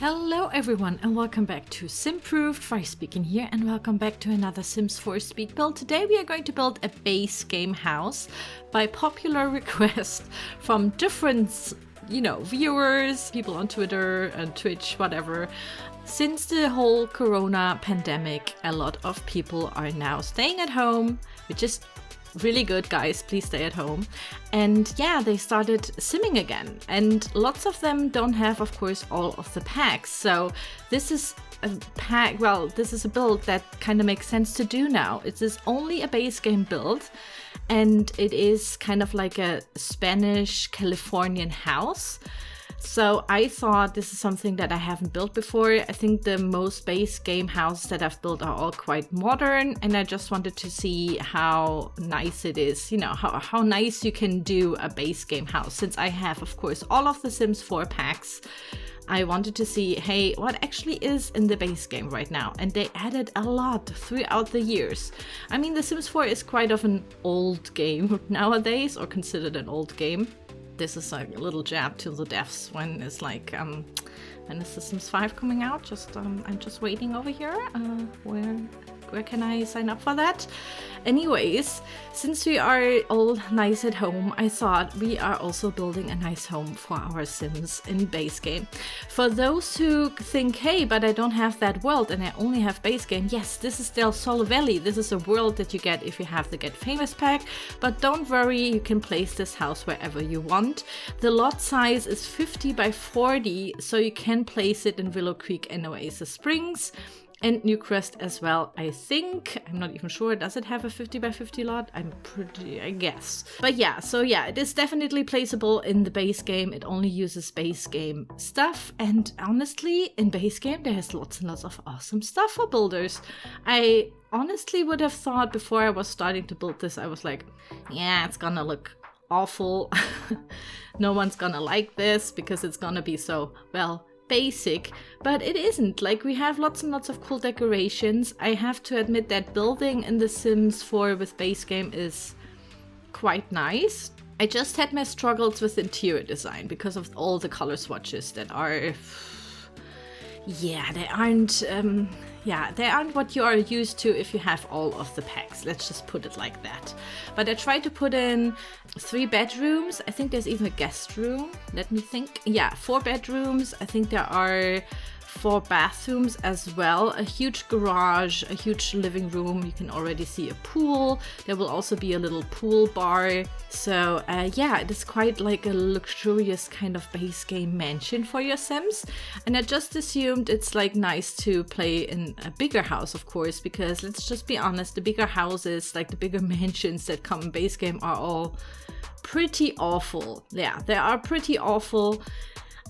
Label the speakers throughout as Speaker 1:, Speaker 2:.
Speaker 1: Hello everyone and welcome back to Simproved, Fry speaking here, and welcome back to another Sims 4 speed build. Today we are going to build a base game house by popular request from different, viewers, people on Twitter and Twitch, whatever. Since the whole corona pandemic, a lot of people are now staying at home, which is really good, guys. Please stay at home. And yeah, they started simming again, and lots of them don't have, of course, all of the packs. So this is a pack, this is a build that kind of makes sense to do now. It is only a base game build, and it is kind of like a Spanish Californian house. So I thought this is something that I haven't built before. I think the most base game houses that I've built are all quite modern, and I just wanted to see how nice it is, how nice you can do a base game house. Since I have, of course, all of the Sims 4 packs, I wanted to see, hey, what actually is in the base game right now? And they added a lot throughout the years. I mean, the Sims 4 is quite of an old game nowadays, or considered an old game. This is like a little jab to the devs when it's like, when is the Sims 5 coming out? I'm just waiting over here. Where can I sign up for that? Anyways, since we are all nice at home, I thought we are also building a nice home for our Sims in base game. For those who think, hey, but I don't have that world and I only have base game, yes, this is Del Sol Valley. This is a world that you get if you have the Get Famous pack, but don't worry, you can place this house wherever you want. The lot size is 50 by 40, so you can place it in Willow Creek and Oasis Springs. And Newcrest as well, I think. I'm not even sure. Does it have a 50 by 50 lot? I guess. But yeah, so yeah, it is definitely placeable in the base game. It only uses base game stuff. And honestly, in base game, there's lots and lots of awesome stuff for builders. I honestly would have thought before I was starting to build this, I was like, yeah, it's gonna look awful. No one's gonna like this because it's gonna be so, basic, but it isn't. Like, we have lots and lots of cool decorations. I have to admit that building in The Sims 4 with base game is quite nice. I just had my struggles with interior design because of all the color swatches that are, they aren't what you are used to if you have all of the packs. Let's just put it like that. But I tried to put in 3 bedrooms. I think there's even a guest room. Let me think. Yeah, 4 bedrooms. I think there are 4 bathrooms as well. A huge garage, a huge living room. You can already see a pool. There will also be a little pool bar. So it is quite like a luxurious kind of base game mansion for your Sims. And I just assumed it's like nice to play in a bigger house, of course, because let's just be honest, the bigger houses, like the bigger mansions that come in base game, are all pretty awful. Yeah, they are pretty awful.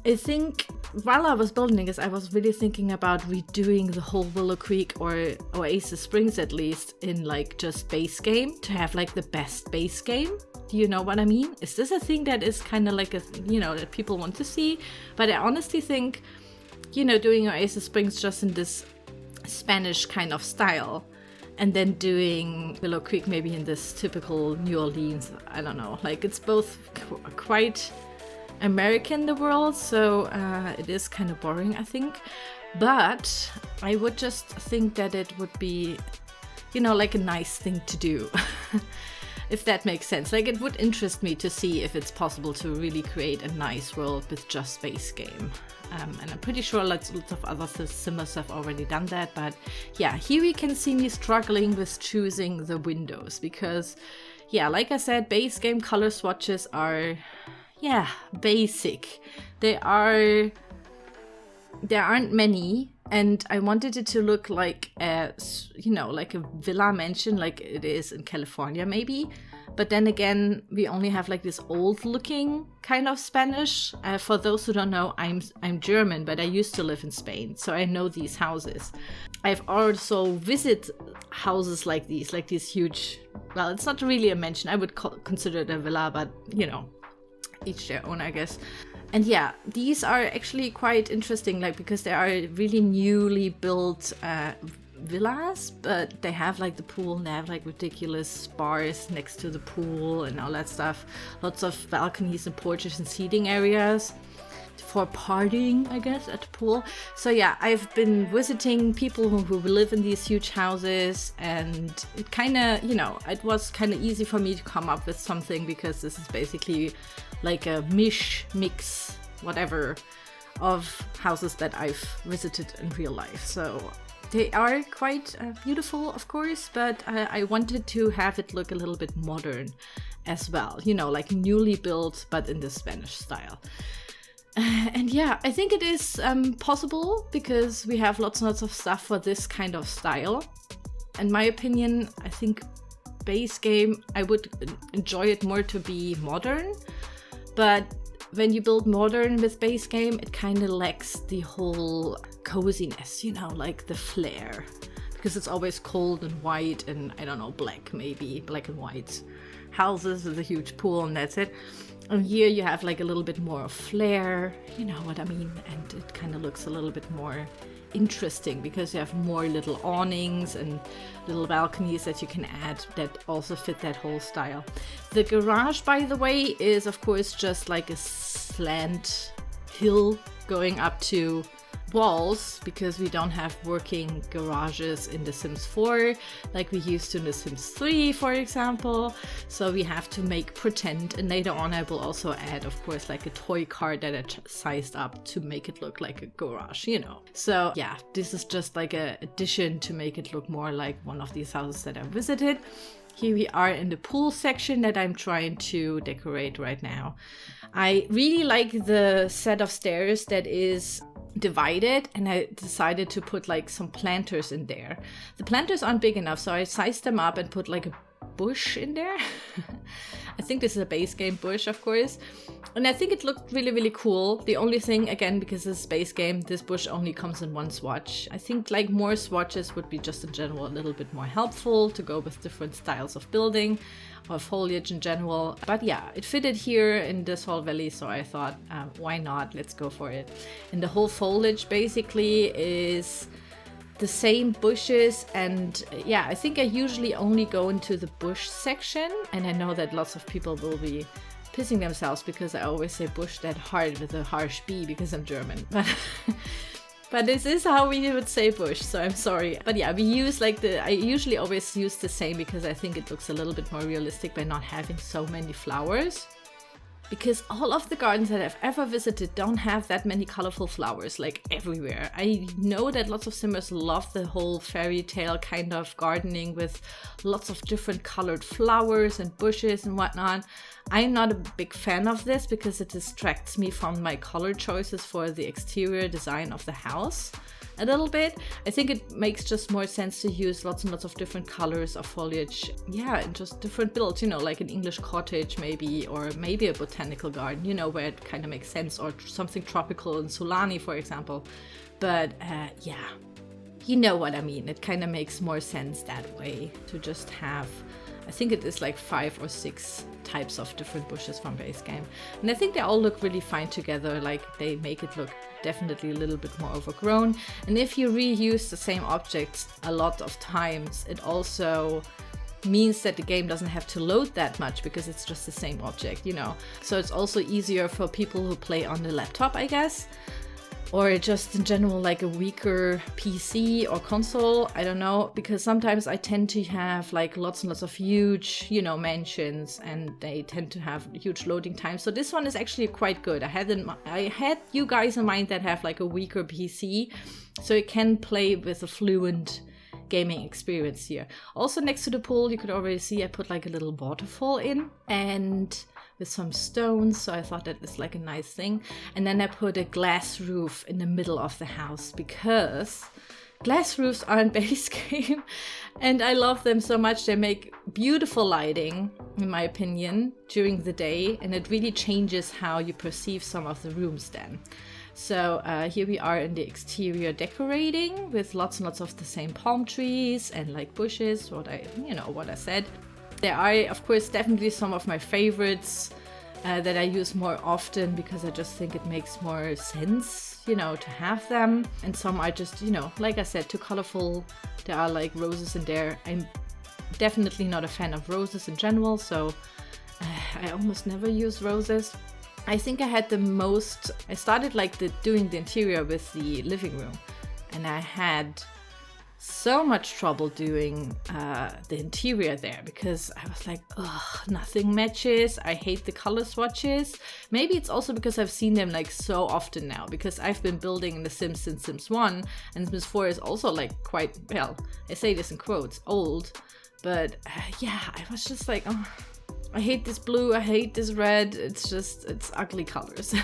Speaker 1: I think while I was building this, I was really thinking about redoing the whole Willow Creek or Oasis Springs, at least, in like just base game, to have like the best base game. Do you know what I mean? Is this a thing that is kind of like that people want to see? But I honestly think, doing Oasis Springs just in this Spanish kind of style, and then doing Willow Creek maybe in this typical New Orleans, I don't know, like it's both quite American, the world, so it is kind of boring, I think. But I would just think that it would be, like a nice thing to do. If that makes sense. Like, it would interest me to see if it's possible to really create a nice world with just base game. And I'm pretty sure lots of other Simmers have already done that. But yeah, here we can see me struggling with choosing the windows because, like I said, base game color swatches are, basic. There aren't many, and I wanted it to look like like a villa mansion, like it is in California maybe. But then again, we only have like this old looking kind of Spanish. For those who don't know, I'm German, but I used to live in Spain, so I know these houses. I've also visited houses like these huge, it's not really a mansion. I would consider it a villa, but each their own, I guess. And yeah, these are actually quite interesting, like, because they are really newly built villas, but they have like the pool and they have like ridiculous bars next to the pool and all that stuff. Lots of balconies and porches and seating areas. for partying, I guess, at the pool. So yeah, I've been visiting people who live in these huge houses, and it kind of, you know, it was kind of easy for me to come up with something, because this is basically like a mix, whatever, of houses that I've visited in real life. So they are quite beautiful, of course, but I wanted to have it look a little bit modern as well, you know, like newly built, but in the Spanish style. And yeah, I think it is possible, because we have lots and lots of stuff for this kind of style. In my opinion, I think base game, I would enjoy it more to be modern, but when you build modern with base game, it kind of lacks the whole coziness, you know, like the flair, because it's always cold and white and, I don't know, black, maybe black and white houses with a huge pool, and that's it. And here you have like a little bit more of flair, you know what I mean, and it kind of looks a little bit more interesting, because you have more little awnings and little balconies that you can add that also fit that whole style. The garage, by the way, is of course just like a slant hill going up to walls, because we don't have working garages in The Sims 4 like we used to in The Sims 3, for example. So we have to make pretend, and later on I will also add, of course, like a toy car that I sized up to make it look like a garage, you know. So yeah, this is just like an addition to make it look more like one of these houses that I visited. Here we are in the pool section that I'm trying to decorate right now. I really like the set of stairs that is divided, and I decided to put like some planters in there. The planters aren't big enough, so I sized them up and put like a bush in there. I think this is a base game bush, of course, and I think it looked really, really cool. The only thing, again, because this is base game, this bush only comes in one swatch. I think like more swatches would be just in general a little bit more helpful to go with different styles of building or foliage in general. But yeah, it fitted here in this whole valley, so I thought, why not? Let's go for it. And the whole foliage basically is the same bushes, and yeah, I think I usually only go into the bush section, and I know that lots of people will be pissing themselves because I always say bush that hard with a harsh B because I'm German, but this is how we would say bush, so I'm sorry. But yeah, we use like I usually always use the same, because I think it looks a little bit more realistic by not having so many flowers. Because all of the gardens that I've ever visited don't have that many colorful flowers, like everywhere. I know that lots of Simmers love the whole fairy tale kind of gardening with lots of different colored flowers and bushes and whatnot. I'm not a big fan of this, because it distracts me from my color choices for the exterior design of the house a little bit. I think it makes just more sense to use lots and lots of different colors of foliage. Yeah, and just different builds, you know, like an English cottage maybe, or maybe a botanical garden, you know, where it kind of makes sense, or something tropical in Solani, for example. But yeah, you know what I mean. It kind of makes more sense that way to just have, I think it is like 5 or 6 types of different bushes from base game. And I think they all look really fine together, like they make it look definitely a little bit more overgrown. And if you reuse the same objects a lot of times, it also means that the game doesn't have to load that much, because it's just the same object, you know. So it's also easier for people who play on the laptop, I guess. Or just in general like a weaker PC or console, I don't know, because sometimes I tend to have like lots and lots of huge, you know, mansions, and they tend to have huge loading times. So this one is actually quite good. I had you guys in mind that have like a weaker PC, so you can play with a fluent gaming experience here. Also next to the pool, you could already see I put like a little waterfall in, and with some stones, so I thought that is like a nice thing. And then I put a glass roof in the middle of the house, because glass roofs are in base game and I love them so much. They make beautiful lighting, in my opinion, during the day, and it really changes how you perceive some of the rooms then. So here we are in the exterior decorating with lots and lots of the same palm trees and like bushes, what I said. There are, of course, definitely some of my favorites that I use more often, because I just think it makes more sense, you know, to have them. And some are just, you know, like I said, too colorful. There are like roses in there. I'm definitely not a fan of roses in general, so I almost never use roses. I think I had I started like doing the interior with the living room, and I had so much trouble doing the interior there because I was like, ugh, nothing matches. I hate the color swatches. Maybe it's also because I've seen them like so often now, because I've been building The Sims since Sims 1, and Sims 4 is also like quite, well, I say this in quotes, old. But yeah, I was just like, oh, I hate this blue, I hate this red. It's ugly colors.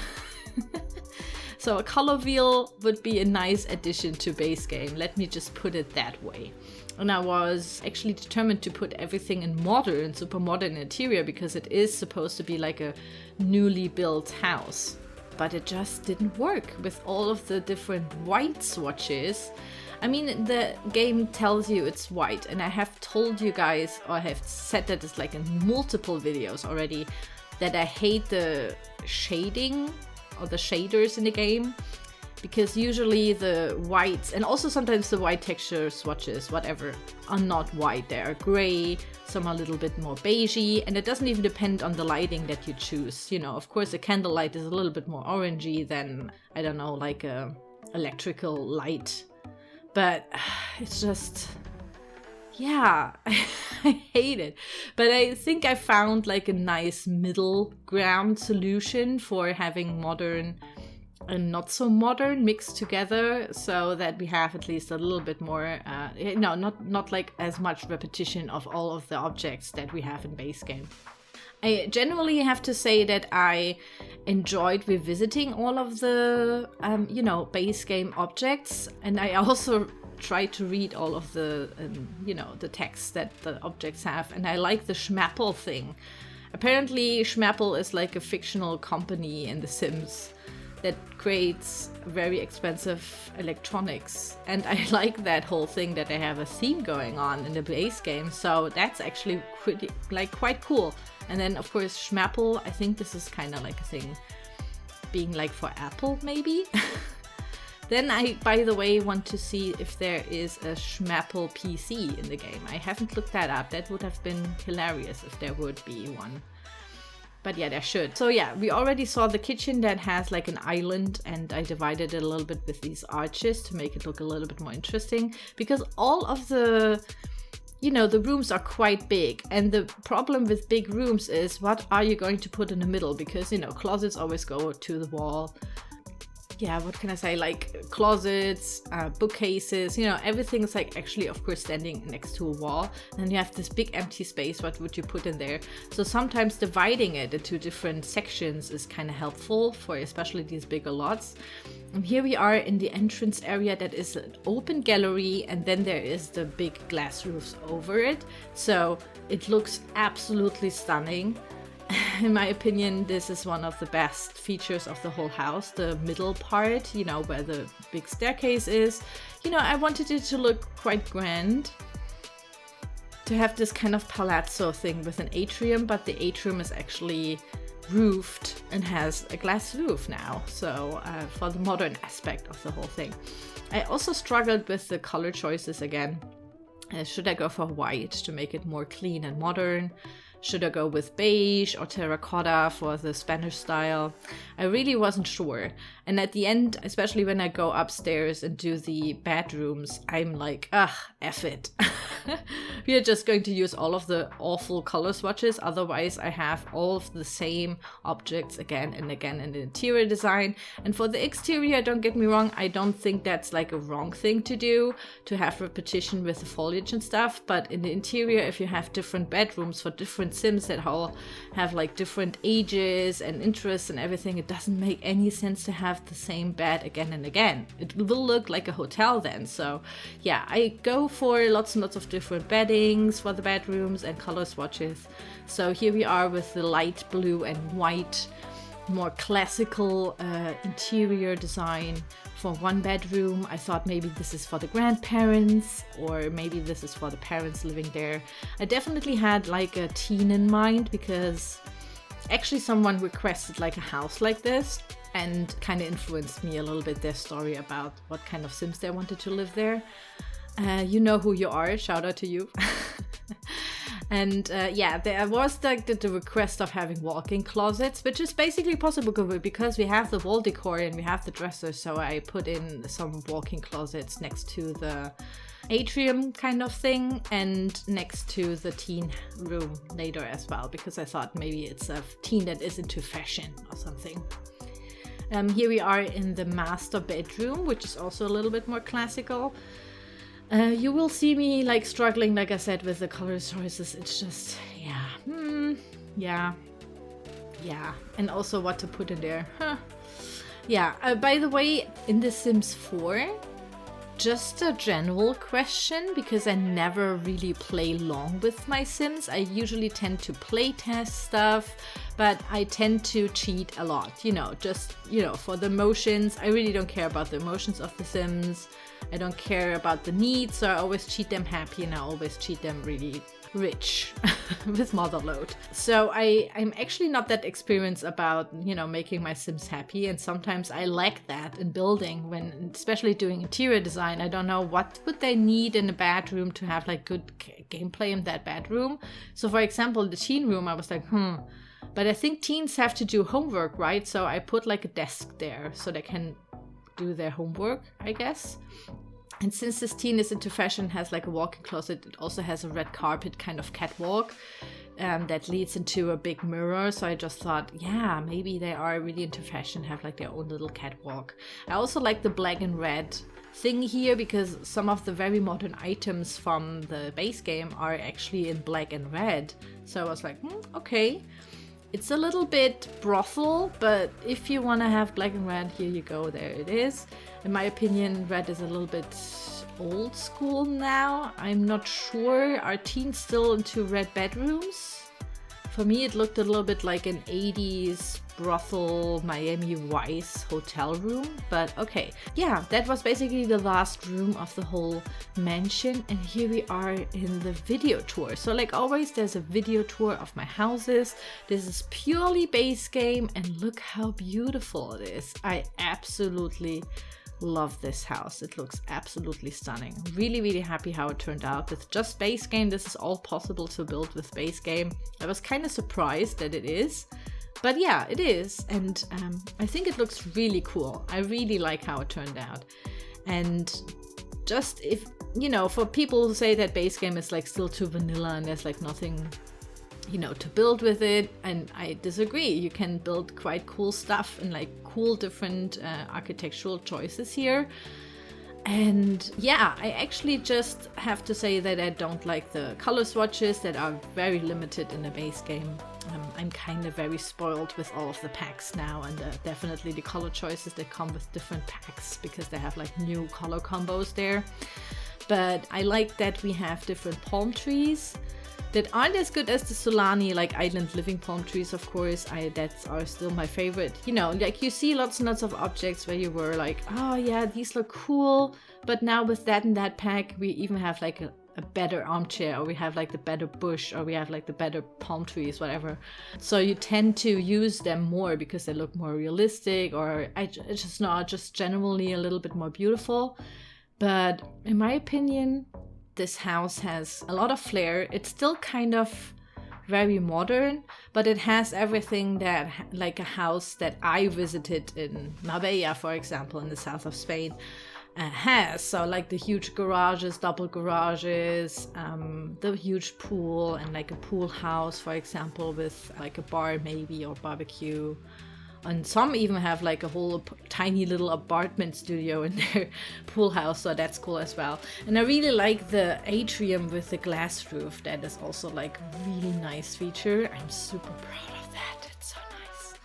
Speaker 1: So a color wheel would be a nice addition to base game. Let me just put it that way. And I was actually determined to put everything in modern, super modern interior, because it is supposed to be like a newly built house. But it just didn't work with all of the different white swatches. I mean, the game tells you it's white, and I have told you guys, or I have said that it's like in multiple videos already, that I hate the shading or the shaders in the game, because usually the whites, and also sometimes the white texture swatches, whatever, are not white. They are gray, some are a little bit more beigey, and it doesn't even depend on the lighting that you choose. You know, of course, a candlelight is a little bit more orangey than, I don't know, like a electrical light. But it's just, yeah, I hate it. But I think I found like a nice middle ground solution for having modern and not so modern mixed together, so that we have at least a little bit more, not like as much repetition of all of the objects that we have in base game. I generally have to say that I enjoyed revisiting all of the, base game objects. And I also tried to read all of the, the texts that the objects have. And I like the Schmapple thing. Apparently, Schmapple is like a fictional company in The Sims that creates very expensive electronics. And I like that whole thing that they have a theme going on in the base game. So that's actually quite cool. And then, of course, Schmapple, I think this is kind of like a thing being like for Apple, maybe? Then I, by the way, want to see if there is a Schmapple PC in the game. I haven't looked that up. That would have been hilarious if there would be one. But yeah, there should. So yeah, we already saw the kitchen that has like an island, and I divided it a little bit with these arches to make it look a little bit more interesting, because all of the the rooms are quite big, and the problem with big rooms is, what are you going to put in the middle? Because, closets always go to the wall. Yeah, what can I say? Like closets, bookcases, everything's like actually, of course, standing next to a wall. And you have this big empty space. What would you put in there? So sometimes dividing it into different sections is kind of helpful for especially these bigger lots. And here we are in the entrance area that is an open gallery, and then there is the big glass roofs over it. So it looks absolutely stunning. In my opinion, this is one of the best features of the whole house, the middle part, where the big staircase is. I wanted it to look quite grand, to have this kind of palazzo thing with an atrium, but the atrium is actually roofed and has a glass roof now, so for the modern aspect of the whole thing. I also struggled with the color choices again. Should I go for white to make it more clean and modern? Should I go with beige or terracotta for the Spanish style? I really wasn't sure. And at the end, especially when I go upstairs and do the bedrooms, I'm like, F it. We are just going to use all of the awful color swatches. Otherwise, I have all of the same objects again and again in the interior design. And for the exterior, don't get me wrong, I don't think that's like a wrong thing to do, to have repetition with the foliage and stuff. But in the interior, if you have different bedrooms for different Sims that all have like different ages and interests and everything, it doesn't make any sense to have the same bed again and again. It will look like a hotel then. So yeah, I go for lots and lots of different beddings for the bedrooms and color swatches. So here we are with the light blue and white, more classical interior design for one bedroom. I thought maybe this is for the grandparents, or maybe this is for the parents living there. I definitely had like a teen in mind, because actually someone requested like a house like this, and kind of influenced me a little bit, their story about what kind of Sims they wanted to live there. You know who you are, shout out to you. And yeah, there was like the request of having walk-in closets, which is basically possible because we have the wall decor and we have the dresser. So I put in some walk-in closets next to the atrium kind of thing and next to the teen room later as well, because I thought maybe it's a teen that is into fashion or something. Here we are in the master bedroom, which is also a little bit more classical. You will see me like struggling, like I said, with the color choices. It's just, yeah. And also what to put in there. Yeah, by the way, in The Sims 4, just a general question, because I never really play long with my Sims. I usually tend to play test stuff, but I tend to cheat a lot, just, for the emotions. I really don't care about the emotions of the Sims. I don't care about the needs, so I always cheat them happy and I always cheat them really rich with motherload. So I'm actually not that experienced about, making my Sims happy, and sometimes I lack that in building, when especially doing interior design. I don't know what would they need in a bedroom to have like good gameplay in that bedroom. So for example, the teen room, I was like, but I think teens have to do homework, right? So I put like a desk there so they can do their homework, I guess. And since this teen is into fashion, has like a walk-in closet, it also has a red carpet kind of catwalk that leads into a big mirror. So I just thought, yeah, maybe they are really into fashion, have like their own little catwalk. I also like the black and red thing here, because some of the very modern items from the base game are actually in black and red. So I was like, okay. It's a little bit brothel, but if you want to have black and red, here you go, there it is. In my opinion, red is a little bit old school now. I'm not sure. Are teens still into red bedrooms? For me, it looked a little bit like an 80s brothel Miami Vice hotel room, but okay. Yeah, that was basically the last room of the whole mansion, and here we are in the video tour. So like always, there's a video tour of my houses. This is purely base game, and look how beautiful it is. I absolutely love this house. It looks absolutely stunning. Really, really happy how it turned out. With just base game, this is all possible to build with base game. I was kind of surprised that it is, but yeah, it is. And I think it looks really cool. I really like how it turned out. And just if, for people who say that base game is like still too vanilla and there's like nothing, to build with it, and I disagree. You can build quite cool stuff and like cool different architectural choices here. And yeah, I actually just have to say that I don't like the color swatches that are very limited in the base game. I'm kind of very spoiled with all of the packs now, and definitely the color choices that come with different packs, because they have like new color combos there. But I like that we have different palm trees that aren't as good as the Solani, like island living palm trees, of course. That's are still my favorite. Like you see lots and lots of objects where you were like, oh yeah, these look cool. But now with that and that pack, we even have like a better armchair, or we have like the better bush, or we have like the better palm trees, whatever. So you tend to use them more because they look more realistic, or it's just not just generally a little bit more beautiful. But in my opinion, this house has a lot of flair. It's still kind of very modern, but it has everything that like a house that I visited in Marbella, for example, in the south of Spain, has. So like the huge garages, double garages, the huge pool, and like a pool house, for example, with like a bar maybe, or barbecue. And some even have like a whole tiny little apartment studio in their pool house, so that's cool as well. And I really like the atrium with the glass roof. That is also like a really nice feature. I'm super proud of that. It's so nice.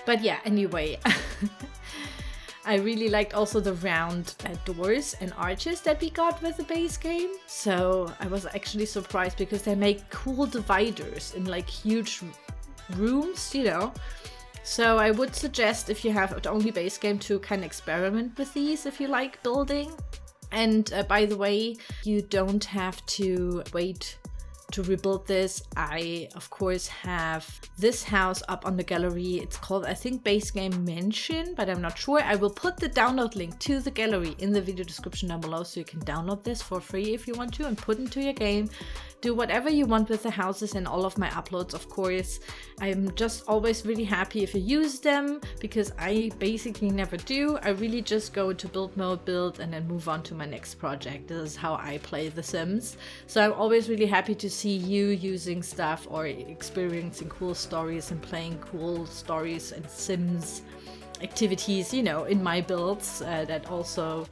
Speaker 1: But yeah, anyway, I really liked also the round doors and arches that we got with the base game. So I was actually surprised because they make cool dividers in like huge rooms, So I would suggest, if you have only base game, to kind of experiment with these if you like building. And by the way, you don't have to wait to rebuild this, I of course have this house up on the gallery. It's called, I think, BASEGAME Mansion, but I'm not sure. I will put the download link to the gallery in the video description down below, so you can download this for free if you want to and put into your game. Do whatever you want with the houses and all of my uploads, of course. I'm just always really happy if you use them, because I basically never do. I really just go into build mode, build, and then move on to my next project. This is how I play The Sims. So I'm always really happy to see you using stuff or experiencing cool stories and playing cool stories and Sims activities, you know, in my builds. That also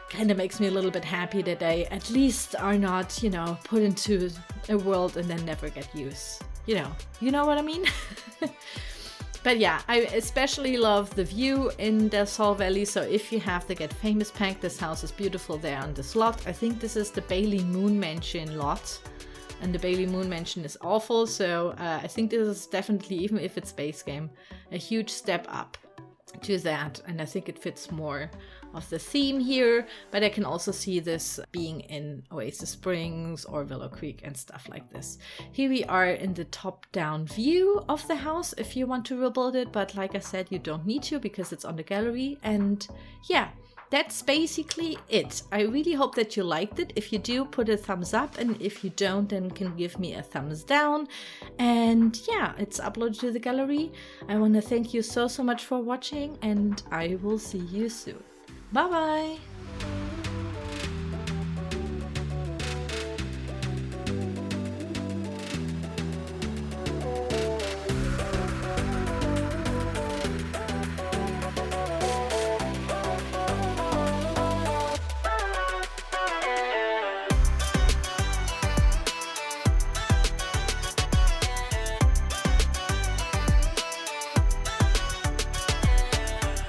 Speaker 1: kind of makes me a little bit happy that they at least are not, you know, put into a world and then never get used. You know what I mean? But yeah, I especially love the view in Del Sol Valley. So if you have the Get Famous pack, this house is beautiful there on this lot. I think this is the Bailey Moon Mansion lot. And the Bailey Moon Mansion is awful. So I think this is definitely, even if it's base game, a huge step up to that. And I think it fits more of the theme here, but I can also see this being in Oasis Springs or Willow Creek and stuff like this. Here we are in the top-down view of the house if you want to rebuild it, but like I said, you don't need to because it's on the gallery. And yeah, that's basically it. I really hope that you liked it. If you do, put a thumbs up, and if you don't, then can give me a thumbs down. And yeah, it's uploaded to the gallery. I want to thank you so much for watching, and I will see you soon. Bye bye!